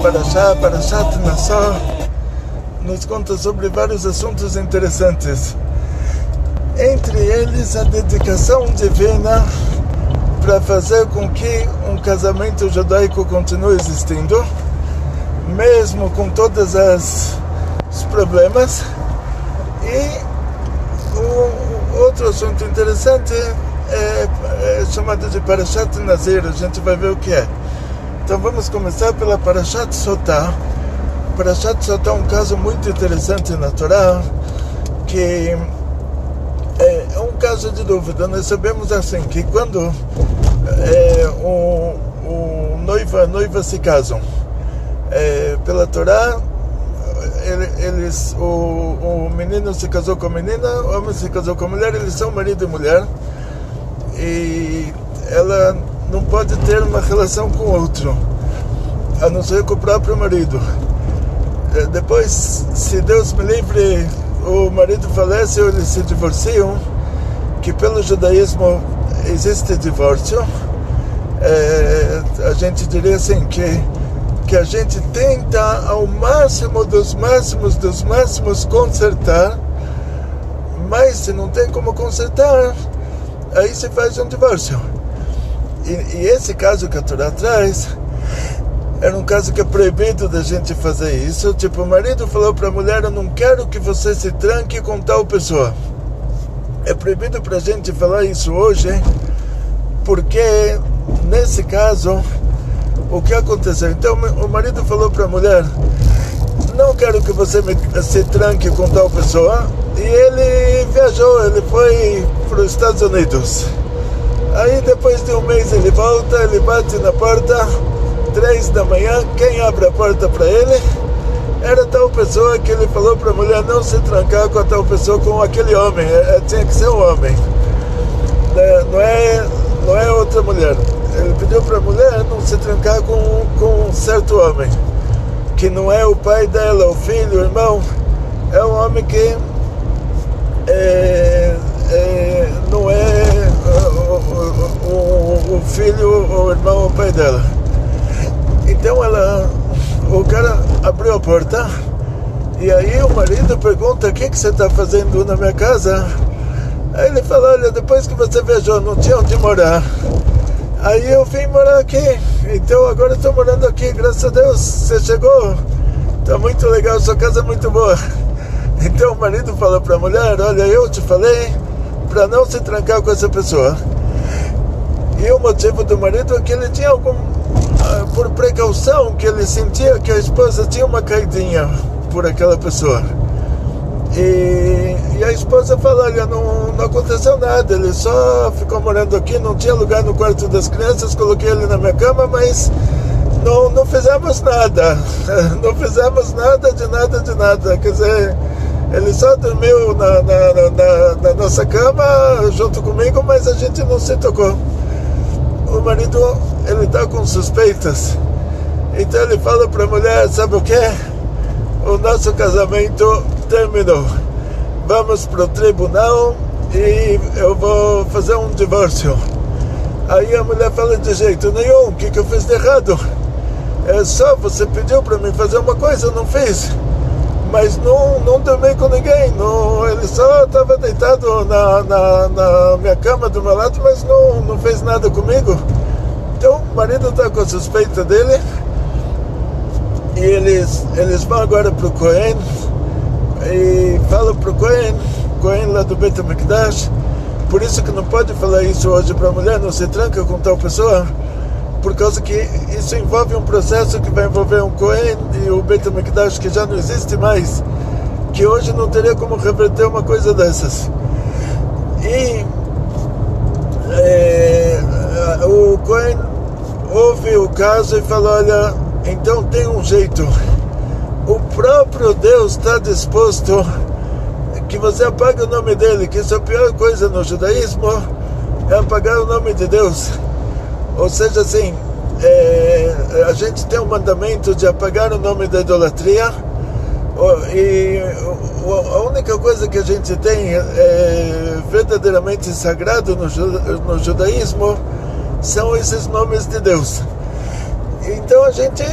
Parashat Nassau, nos conta sobre vários assuntos interessantes. Entre eles, a dedicação divina para fazer com que um casamento judaico continue existindo, mesmo com todos os problemas. E outro assunto interessante é chamado de Parashat Nazir. A gente vai ver o que é. Então vamos começar pela Parashat Sotah. Parashat Sotah é um caso muito interessante na Torá, que é um caso de dúvida. Nós sabemos assim, que quando o noivo e a noiva se casam, pela Torá, o menino se casou com a menina, o homem se casou com a mulher, eles são marido e mulher, e ela não pode ter uma relação com o outro, a não ser com o próprio marido. Depois, se Deus me livre, o marido falece ou eles se divorciam, que pelo judaísmo existe divórcio, a gente diria assim, que a gente tenta ao máximo dos máximos consertar, mas se não tem como consertar, aí se faz um divórcio. E esse caso que a Torá traz era um caso que é proibido da gente fazer isso. Tipo, o marido falou para a mulher: eu não quero que você se tranque com tal pessoa. É proibido para a gente falar isso hoje, porque nesse caso, o que aconteceu? Então o marido falou para a mulher: não quero que você se tranque com tal pessoa. E ele viajou, ele foi para os Estados Unidos. Aí depois de um mês ele volta, ele bate na porta, 3 da manhã, quem abre a porta para ele era tal pessoa que ele falou para a mulher não se trancar com a tal pessoa, com aquele homem, tinha que ser um homem, não é outra mulher. Ele pediu para a mulher não se trancar com um certo homem, que não é o pai dela, o filho, o irmão, é um homem que não é o filho, o irmão, o pai dela. Então o cara abriu a porta, e aí o marido pergunta: o que você está fazendo na minha casa? Aí ele fala: olha, depois que você viajou não tinha onde morar, aí eu vim morar aqui, então agora estou morando aqui, graças a Deus você chegou, está muito legal, sua casa é muito boa. Então o marido fala para a mulher: olha, eu te falei para não se trancar com essa pessoa. E o motivo do marido é que ele tinha por precaução, que ele sentia que a esposa tinha uma caidinha por aquela pessoa. E a esposa fala: olha, não aconteceu nada, ele só ficou morando aqui, não tinha lugar no quarto das crianças, coloquei ele na minha cama, mas não fizemos nada, não fizemos nada de nada, quer dizer, ele só dormiu na nossa cama junto comigo, mas a gente não se tocou. O marido, ele está com suspeitas, então ele fala para a mulher: sabe o que? O nosso casamento terminou, vamos para o tribunal e eu vou fazer um divórcio. Aí a mulher fala: de jeito nenhum, o que eu fiz de errado? É só você pediu para mim fazer uma coisa, eu não fiz, mas não dormi com ninguém, ele só estava deitado na minha cama do meu lado, mas não fez nada comigo. Então o marido está com a suspeita dele, e eles vão agora para o Cohen e falam para o Cohen lá do Beit HaMikdash. Por isso que não pode falar isso hoje para a mulher: não se tranca com tal pessoa, por causa que isso envolve um processo que vai envolver um Cohen e o Beit HaMikdash, que já não existe mais, que hoje não teria como reverter uma coisa dessas. E o Cohen ouve o caso e fala: olha, então tem um jeito, o próprio Deus está disposto que você apague o nome dele, que isso é a pior coisa no judaísmo, é apagar o nome de Deus. Ou seja, assim, a gente tem um mandamento de apagar o nome da idolatria, e a única coisa que a gente tem verdadeiramente sagrado no judaísmo são esses nomes de Deus. Então a gente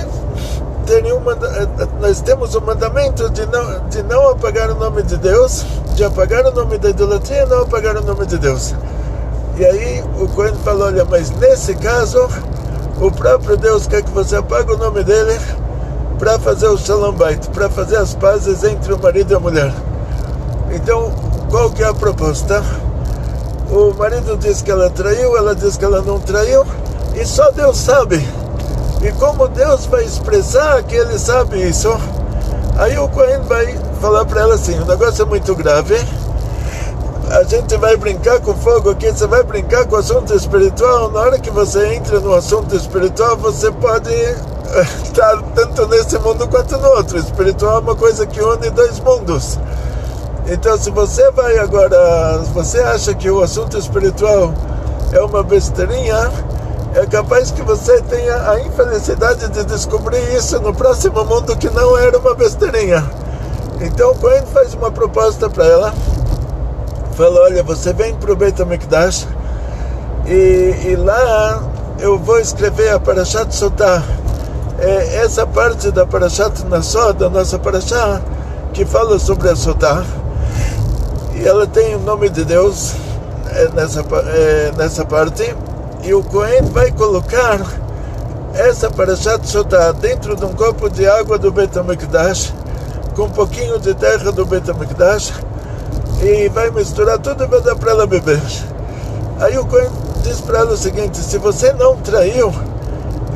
nós temos o mandamento de não apagar o nome de Deus, de apagar o nome da idolatria e não apagar o nome de Deus. E aí o Cohen falou, olha, mas nesse caso, o próprio Deus quer que você apague o nome dele para fazer o Shalom Bait, para fazer as pazes entre o marido e a mulher. Então, qual que é a proposta? O marido diz que ela traiu, ela diz que ela não traiu, e só Deus sabe. E como Deus vai expressar que ele sabe isso, aí o Cohen vai falar para ela assim, o negócio é muito grave, a gente vai brincar com fogo aqui, você vai brincar com o assunto espiritual, na hora que você entra no assunto espiritual, você pode estar tanto nesse mundo quanto no outro. Espiritual é uma coisa que une dois mundos. Então, se você vai agora, você acha que o assunto espiritual é uma besteirinha, é capaz que você tenha a infelicidade de descobrir isso no próximo mundo, que não era uma besteirinha. Então, o Cohen faz uma proposta para ela, fala, olha, você vem para o Beit HaMikdash e lá eu vou escrever a Parashat Sotah, essa parte da Parashat Nassó, da nossa Parashá, que fala sobre a Sotah, e ela tem o nome de Deus nessa parte, e o Cohen vai colocar essa Parashat Sotah dentro de um copo de água do Beit HaMikdash, com um pouquinho de terra do Beit HaMikdash, e vai misturar tudo e vai dar para ela beber. Aí o Cohen diz para ela o seguinte, se você não traiu,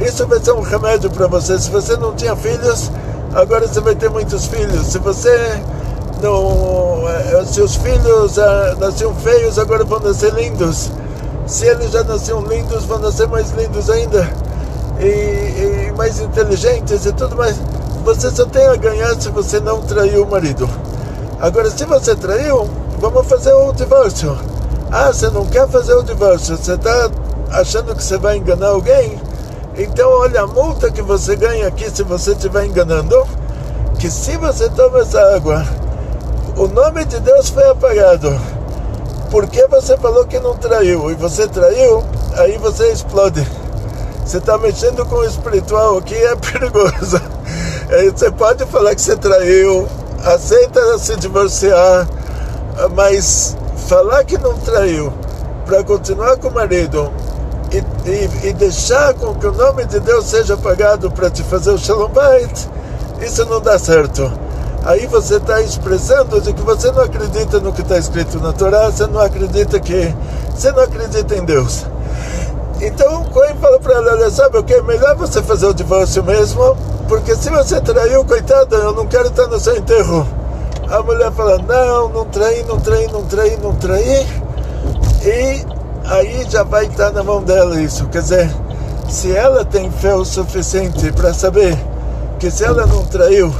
isso vai ser um remédio para você. Se você não tinha filhos, agora você vai ter muitos filhos. Se você não, se os filhos nasciam feios, agora vão nascer lindos. Se eles já nasciam lindos, vão nascer mais lindos ainda, e mais inteligentes e tudo mais. Você só tem a ganhar se você não traiu o marido. Agora, se você traiu, vamos fazer o divórcio. Ah, você não quer fazer o divórcio, você está achando que você vai enganar alguém? Então, olha a multa que você ganha aqui se você estiver enganando, que se você toma essa água, o nome de Deus foi apagado. Porque você falou que não traiu, e você traiu, aí você explode. Você está mexendo com o espiritual aqui, é perigoso. Você pode falar que você traiu, aceita se divorciar, mas falar que não traiu para continuar com o marido e deixar com que o nome de Deus seja apagado para te fazer o Shalom Bait, isso não dá certo. Aí você está expressando de que você não acredita no que está escrito na Torá, você não acredita em Deus. Então o Cohen fala para ela, olha, sabe o que? É melhor você fazer o divórcio mesmo, porque se você traiu, coitada, eu não quero estar no seu enterro. A mulher fala, não traí, e aí já vai estar na mão dela isso. Quer dizer, se ela tem fé o suficiente para saber que se ela não traiu,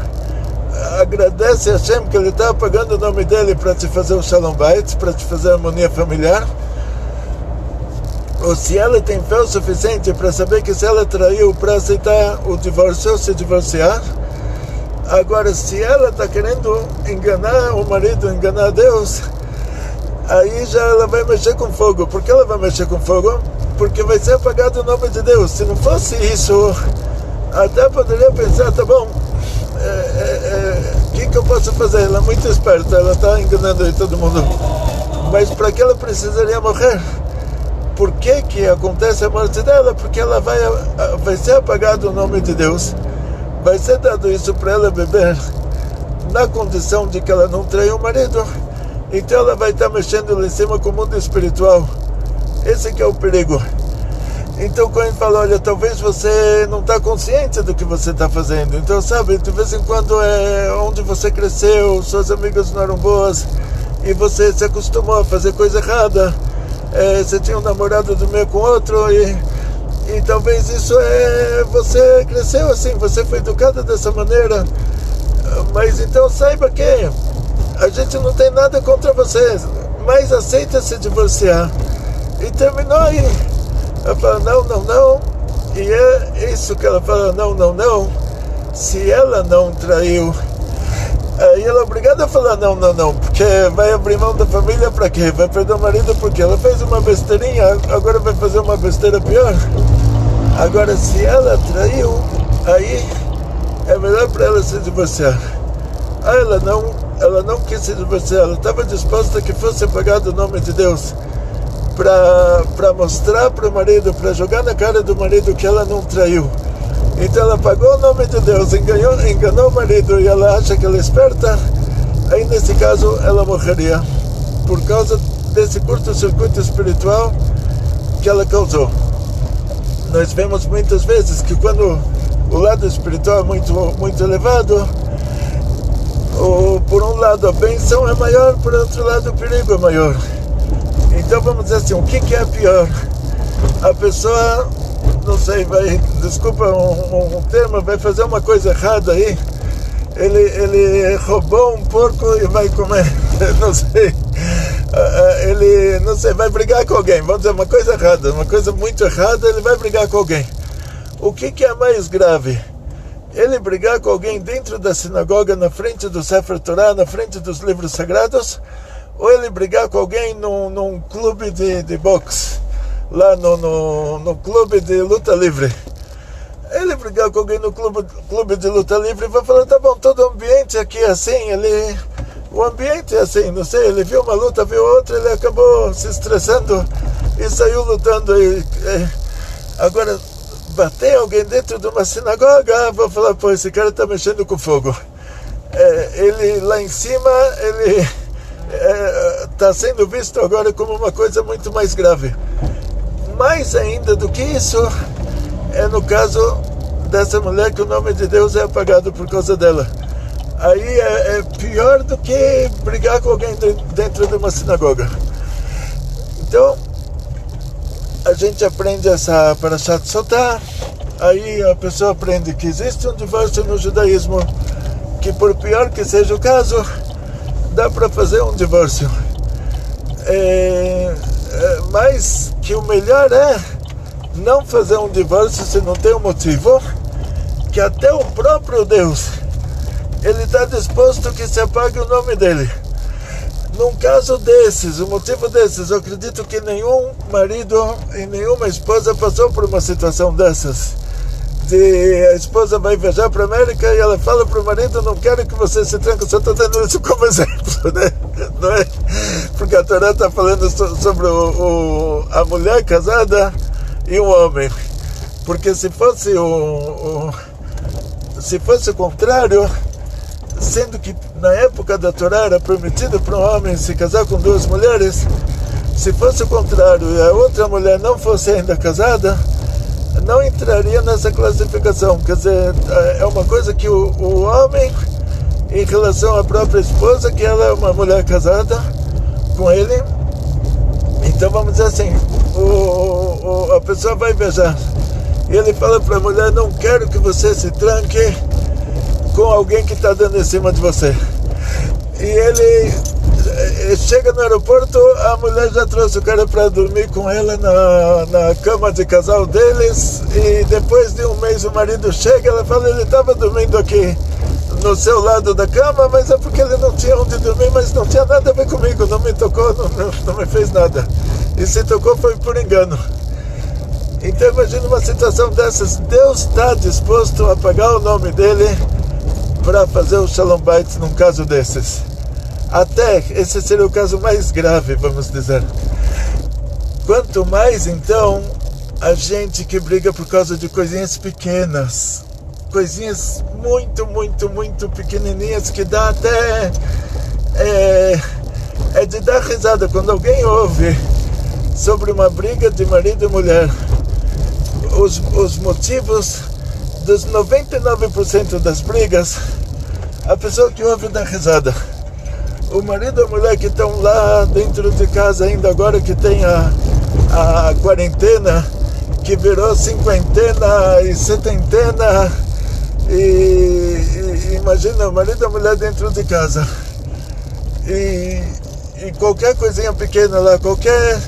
agradece a Hashem que ele está apagando o nome dele para te fazer o Shalom Bait, para te fazer a harmonia familiar, ou se ela tem fé o suficiente para saber que se ela traiu, para aceitar o divórcio, se divorciar. Agora, se ela está querendo enganar o marido, enganar Deus, aí já ela vai mexer com fogo. Por que ela vai mexer com fogo? Porque vai ser apagado o nome de Deus. Se não fosse isso, até poderia pensar, tá bom, que eu posso fazer? Ela é muito esperta, ela está enganando aí todo mundo. Mas para que ela precisaria morrer? Por que acontece a morte dela? Porque ela vai ser apagado o nome de Deus. Vai ser dado isso para ela beber na condição de que ela não traiu o marido. Então ela vai estar mexendo lá em cima com o mundo espiritual. Esse que é o perigo. Então quando ele fala, olha, talvez você não está consciente do que você está fazendo. Então, sabe, de vez em quando onde você cresceu, suas amigas não eram boas, e você se acostumou a fazer coisa errada. Você tinha um namorado dormir com outro, e talvez isso você cresceu assim, você foi educada dessa maneira. Mas então saiba que a gente não tem nada contra você, mas aceita se divorciar. E terminou aí. Ela fala, não, e é isso que ela fala, não, se ela não traiu, aí ela é obrigada a falar não, porque vai abrir mão da família para quê? Vai perder o marido porque ela fez uma besteirinha, agora vai fazer uma besteira pior. Agora, se ela traiu, aí é melhor para ela se divorciar. Ela não quis se divorciar, ela estava disposta a que fosse apagado o nome de Deus para mostrar para o marido, para jogar na cara do marido que ela não traiu. Então ela apagou o nome de Deus, enganou o marido e ela acha que ela é esperta. Aí nesse caso ela morreria por causa desse curto-circuito espiritual que ela causou. Nós vemos muitas vezes que quando o lado espiritual é muito, muito elevado, por um lado a bênção é maior, por outro lado o perigo é maior. Então vamos dizer assim, o que é pior? A pessoa, não sei, desculpa um termo, vai fazer uma coisa errada aí, ele roubou um porco e vai comer, não sei, ele, não sei, vai brigar com alguém, vamos dizer uma coisa errada, uma coisa muito errada, ele vai brigar com alguém. O que é mais grave? Ele brigar com alguém dentro da sinagoga, na frente do Sefer Torah, na frente dos livros sagrados, ou ele brigar com alguém num clube de boxe, lá no clube de luta livre. Ele brigar com alguém no clube de luta livre e vai falar, tá bom, todo o ambiente aqui é assim, o ambiente é assim, não sei, ele viu uma luta, viu outra, ele acabou se estressando e saiu lutando. Agora, bater alguém dentro de uma sinagoga, vou falar, pô, esse cara está mexendo com fogo. Ele lá em cima, ele está sendo visto agora como uma coisa muito mais grave. Mais ainda do que isso, é no caso dessa mulher que o nome de Deus é apagado por causa dela. Aí é pior do que brigar com alguém dentro de uma sinagoga. Então, a gente aprende essa Parashat Sotah, aí a pessoa aprende que existe um divórcio no judaísmo, que por pior que seja o caso, dá para fazer um divórcio. Mas que o melhor é não fazer um divórcio se não tem um motivo, que até o próprio Deus, ele está disposto que se apague o nome dele. Num caso desses, o motivo desses, eu acredito que nenhum marido e nenhuma esposa passou por uma situação dessas. A esposa vai viajar para a América e ela fala para o marido, não quero que você se tranque, só estou dando isso como exemplo, né? Não é? Porque a Torá está falando sobre a mulher casada e o homem. Porque se fosse o contrário, sendo que na época da Torá era permitido para um homem se casar com duas mulheres, se fosse o contrário e a outra mulher não fosse ainda casada, não entraria nessa classificação. Quer dizer, é uma coisa que o homem, em relação à própria esposa, que ela é uma mulher casada com ele, então vamos dizer assim, a pessoa vai viajar e ele fala para a mulher, não quero que você se tranque com alguém que está dando em cima de você. E ele chega no aeroporto, a mulher já trouxe o cara para dormir com ela na cama de casal deles, e depois de um mês o marido chega, ela fala, ele estava dormindo aqui no seu lado da cama, mas é porque ele não tinha onde dormir, mas não tinha nada a ver comigo, não me tocou, não me fez nada. E se tocou foi por engano. Então imagina uma situação dessas, Deus está disposto a apagar o nome dele para fazer o Shalom Bait num caso desses. Até esse seria o caso mais grave, vamos dizer. Quanto mais, então, a gente que briga por causa de coisinhas pequenas, coisinhas muito, muito, muito pequenininhas, que dá até... É de dar risada. Quando alguém ouve sobre uma briga de marido e mulher, os motivos dos 99% das brigas, a pessoa que ouve dá risada. O marido e a mulher que estão lá dentro de casa ainda agora que tem a quarentena, que virou cinquentena e setentena, e imagina o marido e a mulher dentro de casa. E qualquer coisinha pequena lá, qualquer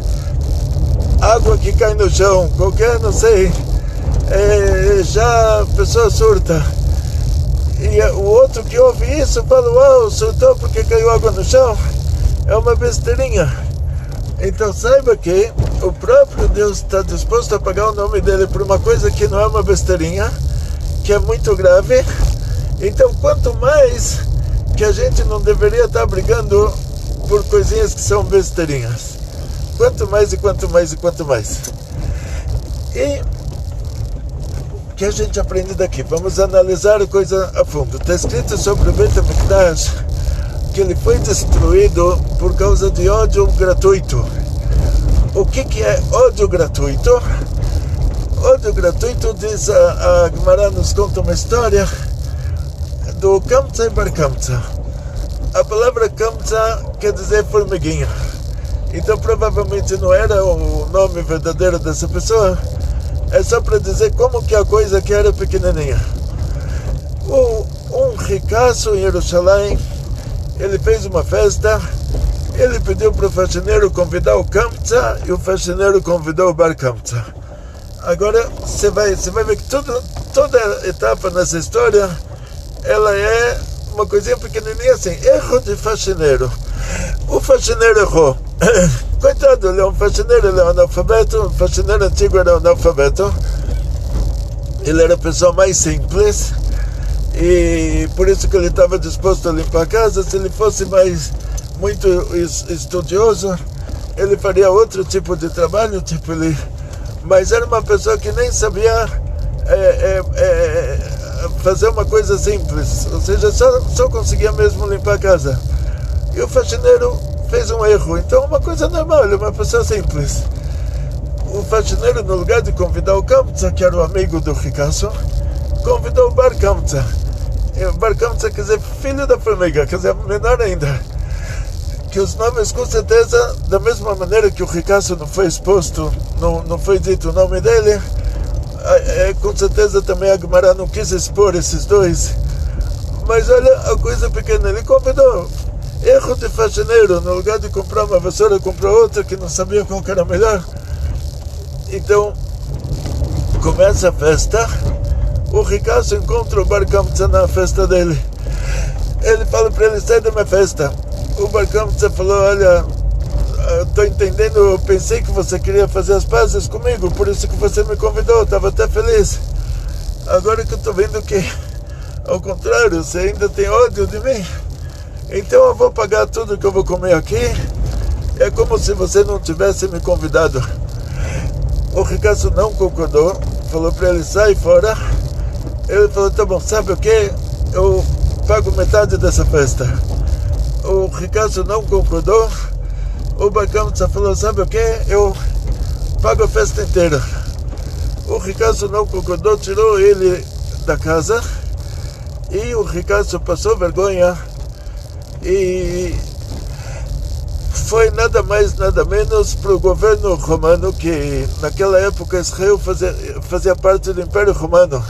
água que cai no chão, qualquer, não sei, já a pessoa surta. E o outro que ouve isso fala, uau, surtou porque caiu água no chão. É uma besteirinha. Então saiba que o próprio Deus está disposto a pagar o nome dele por uma coisa que não é uma besteirinha, que é muito grave, Então, quanto mais que a gente não deveria estar brigando por coisinhas que são besteirinhas. Quanto mais e quanto mais e quanto mais. E o que a gente aprende daqui? Vamos analisar a coisa a fundo. Está escrito sobre o Beit HaMikdash que ele foi destruído por causa de ódio gratuito. O que é ódio gratuito? Ódio gratuito, diz a Gemara, nos conta uma história do Kamtza e Bar Kamtza. A palavra Kamtza quer dizer formiguinha. Então provavelmente não era o nome verdadeiro dessa pessoa. É só para dizer como que a coisa que era pequenininha. Um ricaço em Jerusalém, ele fez uma festa, ele pediu para o faxineiro convidar o Kamtza e o faxineiro convidou o Bar Kamtza. Agora você vai ver que toda etapa nessa história, ela é uma coisinha pequenininha assim, erro de faxineiro. O faxineiro errou. Coitado, ele é um faxineiro, ele é um analfabeto, o faxineiro antigo era um analfabeto. Ele era a pessoa mais simples e por isso que ele estava disposto a limpar a casa. Se ele fosse muito estudioso, ele faria outro tipo de trabalho, mas era uma pessoa que nem sabia fazer uma coisa simples, ou seja, só conseguia mesmo limpar a casa. E o faxineiro fez um erro. Então, uma coisa normal, ele é uma pessoa simples. O faxineiro, no lugar de convidar o Kamtza, que era o amigo do ricaço, convidou o Bar Kamtza. E o Bar Kamtza quer dizer filho da formiga, quer dizer, menor ainda. Que os nomes, com certeza, da mesma maneira que o ricaço não foi exposto, não foi dito o nome dele, com certeza também a Gemara não quis expor esses dois. Mas olha, a coisa pequena, ele convidou. Erro de faxineiro, no lugar de comprar uma vassoura, comprou outra que não sabia qual que era melhor. Então, começa a festa, o ricaço encontra o Bar Kamtza na festa dele. Ele fala para ele, sai da minha festa. O Bar Kamtza falou, olha, estou entendendo, eu pensei que você queria fazer as pazes comigo, por isso que você me convidou, estava até feliz. Agora que eu estou vendo que, ao contrário, você ainda tem ódio de mim. Então eu vou pagar tudo que eu vou comer aqui. É como se você não tivesse me convidado. O ricaço não concordou, falou para ele, sai fora. Ele falou, tá bom, sabe o que? Eu pago metade dessa festa. O ricaço não concordou. O Bar Kamtza falou, sabe o que? Eu pago a festa inteira. O ricaço não concordou, tirou ele da casa. E o ricaço passou vergonha. E foi nada mais, nada menos para o governo romano, que naquela época Israel fazia parte do Império Romano.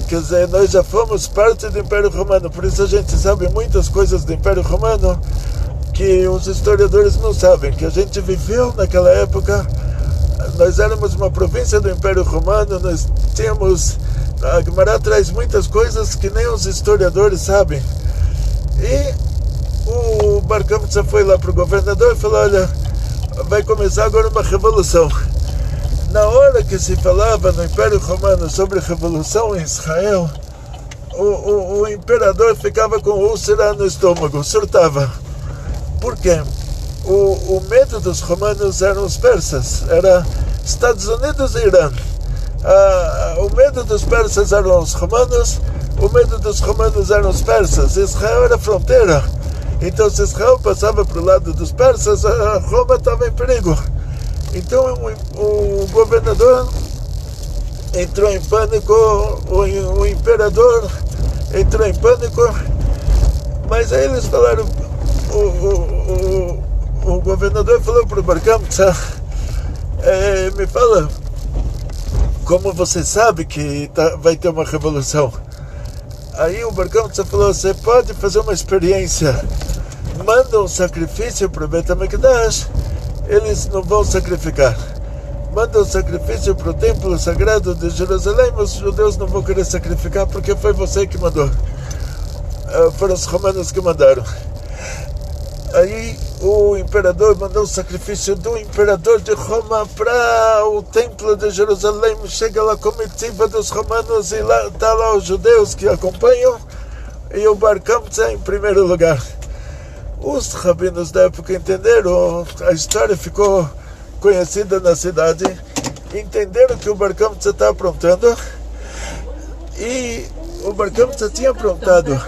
Quer dizer, nós já fomos parte do Império Romano, por isso a gente sabe muitas coisas do Império Romano que os historiadores não sabem, que a gente viveu naquela época. Nós éramos uma província do Império Romano, nós tínhamos... A Gemara traz muitas coisas que nem os historiadores sabem. E o Bar Kamtza foi lá para o governador e falou, olha, vai começar agora uma revolução. Na hora que se falava no Império Romano sobre revolução em Israel, o imperador ficava com úlcera no estômago, surtava. Por quê? O medo dos romanos eram os persas, era Estados Unidos e Irã. O medo dos persas eram os romanos, o medo dos romanos eram os persas. Israel era fronteira. Então, se Israel passava para o lado dos persas, a Roma estava em perigo. Então, o governador entrou em pânico, o imperador entrou em pânico, mas aí eles falaram, o governador falou para o Bar Kamtza, me fala, como você sabe que vai ter uma revolução? Aí o Bar Kamtza falou, você pode fazer uma experiência, manda um sacrifício para o Beit HaMikdash, eles não vão sacrificar. Manda um sacrifício para o templo sagrado de Jerusalém, os judeus não vão querer sacrificar porque foi você que mandou. Foram os romanos que mandaram. Aí o imperador mandou o sacrifício do imperador de Roma para o templo de Jerusalém. Chega lá a comitiva dos romanos e lá está lá os judeus que acompanham. e o Bar Kamtza em primeiro lugar. Os rabinos da época entenderam, a história ficou conhecida na cidade, entenderam que o Bar Kamtza está aprontando, e o Bar Kamtza tinha aprontado.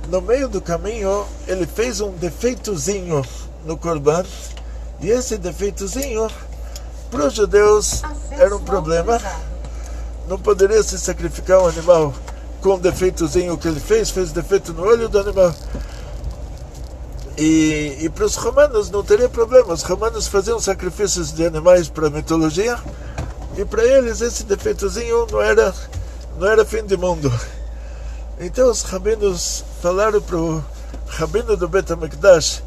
No meio do caminho, ele fez um defeitozinho no Corban, e esse defeitozinho, para os judeus, era um problema. Não poderia se sacrificar um animal com o defeitozinho que ele fez defeito no olho do animal. E para os romanos não teria problema. Os romanos faziam sacrifícios de animais para a mitologia, e para eles esse defeitozinho não era fim de mundo. Então os rabinos falaram para o rabino do Bet HaMikdash,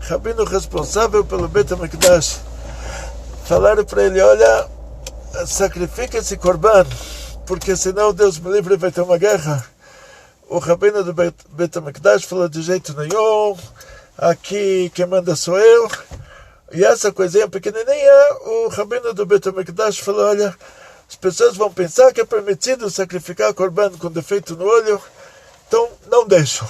rabino responsável pelo Bet HaMikdash, falaram para ele: olha, sacrifica esse corban, porque senão Deus me livre, vai ter uma guerra. O rabino do Bet HaMikdash falou: de jeito nenhum, aqui quem manda sou eu. E essa coisinha pequenininha, o rabino do Bet HaMikdash falou: olha, as pessoas vão pensar que é permitido sacrificar corban com defeito no olho, então não deixam.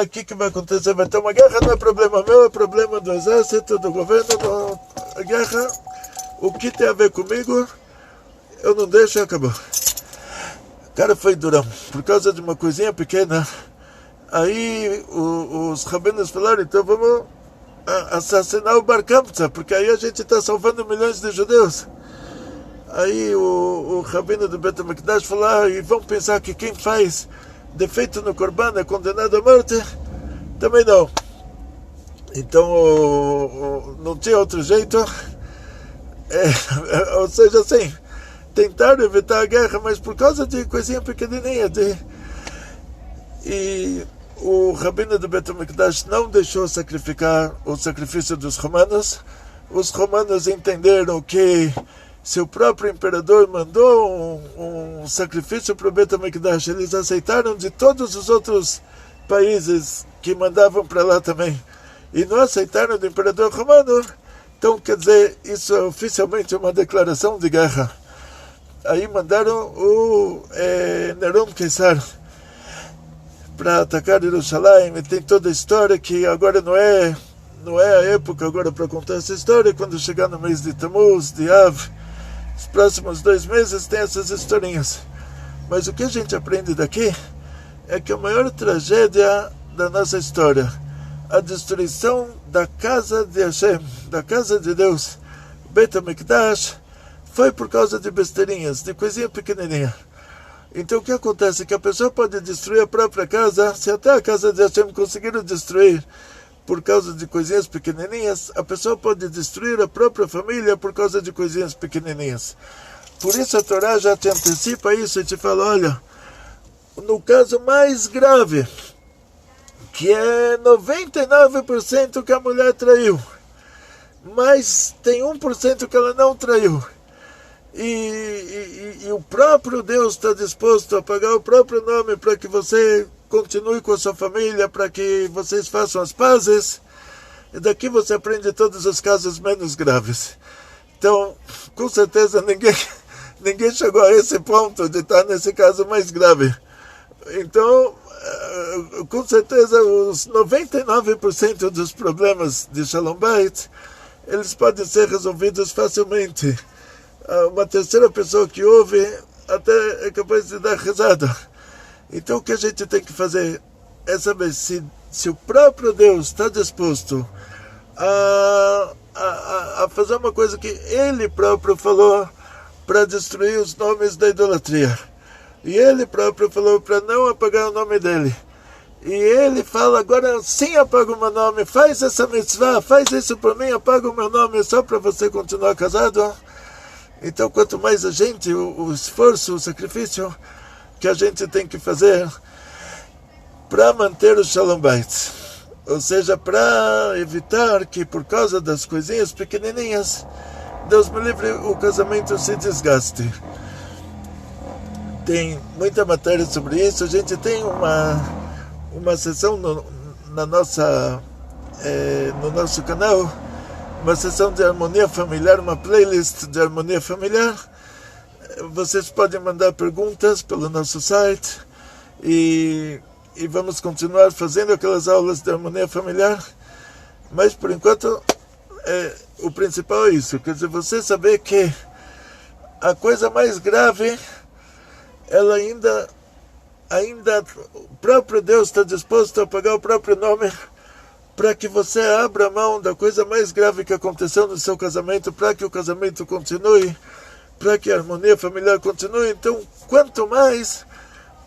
O que vai acontecer? Vai ter uma guerra, não é problema meu, é problema do exército, do governo, a guerra. O que tem a ver comigo, eu não deixo e acabou. O cara foi durão, por causa de uma coisinha pequena. Aí os rabinos falaram: então vamos assassinar o Bar Kamtza, porque aí a gente está salvando milhões de judeus. Aí o rabino do Bet HaMikdash falou: e vão pensar que quem faz defeito no corban é condenado à morte? Também não. Então não tinha outro jeito. Ou seja, assim, tentaram evitar a guerra, mas por causa de coisinha pequenininha. E o rabino do Bet HaMikdash não deixou sacrificar o sacrifício dos romanos. Os romanos entenderam que se o próprio imperador mandou um sacrifício para o Bet HaMikdash, eles aceitaram de todos os outros países que mandavam para lá também, e não aceitaram do imperador romano. Então, quer dizer, isso é oficialmente uma declaração de guerra. Aí mandaram o Neron Caesar para atacar Jerusalém, e tem toda a história que agora não é a época agora para contar essa história. Quando chegar no mês de Tammuz, de Av, os próximos 2 meses tem essas historinhas. Mas o que a gente aprende daqui é que a maior tragédia da nossa história, a destruição da casa de Hashem, da casa de Deus, Bet HaMikdash, foi por causa de besteirinhas, de coisinha pequenininha. Então o que acontece é que a pessoa pode destruir a própria casa. Se até a casa de Hashem conseguiram destruir por causa de coisinhas pequenininhas, a pessoa pode destruir a própria família por causa de coisinhas pequenininhas. Por isso a Torá já te antecipa isso e te fala: olha, no caso mais grave, que é 99% que a mulher traiu, mas tem 1% que ela não traiu, e o próprio Deus está disposto a pagar o próprio nome para que você continue com a sua família, para que vocês façam as pazes. E daqui você aprende todos os casos menos graves. Então, com certeza ninguém chegou a esse ponto de estar nesse caso mais grave. Então, com certeza os 99% dos problemas de Shalom Bait, eles podem ser resolvidos facilmente. Uma terceira pessoa que ouve até é capaz de dar risada. Então o que a gente tem que fazer é saber se o próprio Deus está disposto a fazer uma coisa que Ele próprio falou para destruir os nomes da idolatria. E Ele próprio falou para não apagar o nome dele. E Ele fala: agora sim apaga o meu nome, faz essa mitzvah, faz isso por mim, apaga o meu nome só para você continuar casado. Então quanto mais a gente, o esforço, o sacrifício que a gente tem que fazer para manter o Shalom Bait, ou seja, para evitar que por causa das coisinhas pequenininhas, Deus me livre, o casamento se desgaste. Tem muita matéria sobre isso. A gente tem uma sessão no nosso canal, uma sessão de harmonia familiar, uma playlist de harmonia familiar. Vocês podem mandar perguntas pelo nosso site, e e vamos continuar fazendo aquelas aulas de harmonia familiar, mas por enquanto o principal é isso, quer dizer, você saber que a coisa mais grave, ela ainda o próprio Deus está disposto a pagar o próprio nome para que você abra mão da coisa mais grave que aconteceu no seu casamento, para que o casamento continue, para que a harmonia familiar continue. Então, quanto mais,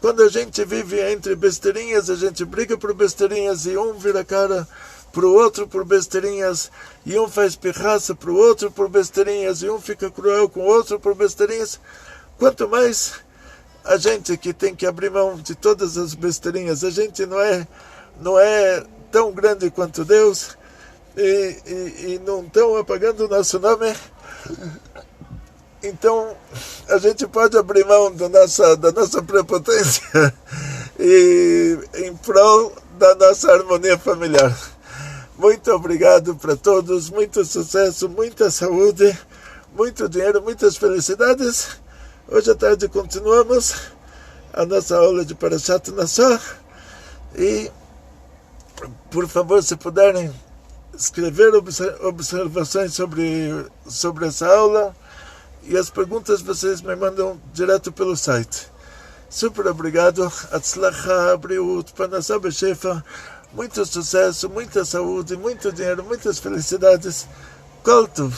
quando a gente vive entre besteirinhas, a gente briga por besteirinhas e um vira a cara para o outro por besteirinhas, e um faz pirraça para o outro por besteirinhas, e um fica cruel com o outro por besteirinhas, quanto mais a gente que tem que abrir mão de todas as besteirinhas, a gente não é tão grande quanto Deus, e não estão apagando o nosso nome, então a gente pode abrir mão da nossa prepotência e em prol da nossa harmonia familiar. Muito obrigado para todos, muito sucesso, muita saúde, muito dinheiro, muitas felicidades. Hoje à tarde continuamos a nossa aula de Parashat Nassau e, por favor, se puderem escrever observações sobre essa aula, e as perguntas vocês me mandam direto pelo site. Super obrigado. Atzlacha, Briut, Parnassá Beshefa. Muito sucesso, muita saúde, muito dinheiro, muitas felicidades. Kol Tov.